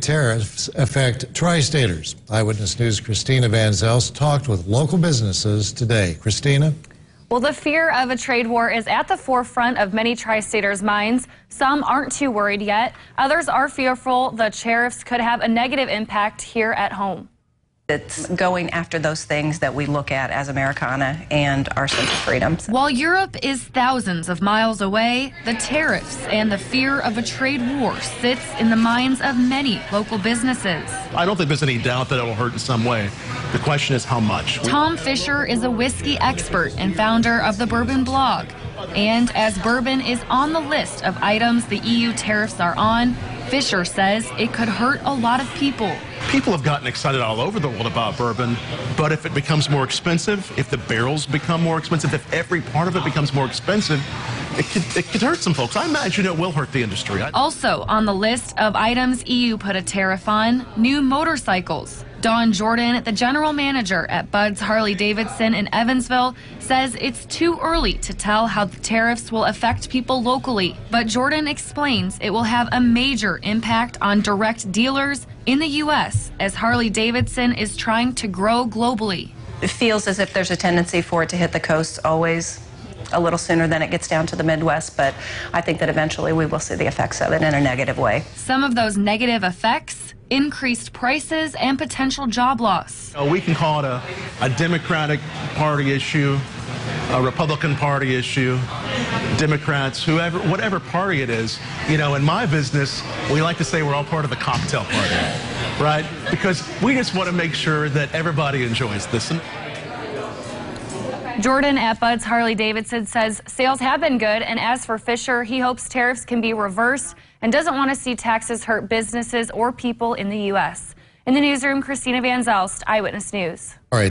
tariffs affect tri-staters. Eyewitness News' Christina Van Zelst talked with local businesses today. Christina? Well, the fear of a trade war is at the forefront of many tri-staters' minds. Some aren't too worried yet. Others are fearful the tariffs could have a negative impact here at home. It's going after those things that we look at as Americana and our sense of freedom. While Europe is thousands of miles away, the tariffs and the fear of a trade war sits in the minds of many local businesses. I don't think there's any doubt that it will hurt in some way. The question is how much. Tom Fischer is a whiskey expert and founder of the Bourbon blog. And as bourbon is on the list of items the EU tariffs are on, Fischer says it could hurt a lot of people. People have gotten excited all over the world about bourbon, but if it becomes more expensive, if the barrels become more expensive, if every part of it becomes more expensive, it could hurt some folks. I imagine it will hurt the industry. Also on the list of items EU put a tariff on, new motorcycles. Don Jordan, the general manager at Bud's Harley-Davidson in Evansville, says it's too early to tell how the tariffs will affect people locally. But Jordan explains it will have a major impact on direct dealers in the U.S. as Harley-Davidson is trying to grow globally. It feels as if there's a tendency for it to hit the coast always a little sooner than it gets down to the Midwest, but I think that eventually we will see the effects of it in a negative way. Some of those negative effects: increased prices and potential job loss. We can call it a Democratic Party issue, a Republican Party issue, Democrats, whoever, whatever party it is. You know, in my business, we like to say we're all part of the cocktail party, right? Because we just want to make sure that everybody enjoys this. Jordan at Bud's Harley-Davidson says sales have been good, and as for Fischer, he hopes tariffs can be reversed and doesn't want to see taxes hurt businesses or people in the U.S. In the newsroom, Christina Van Zelst, Eyewitness News. All right.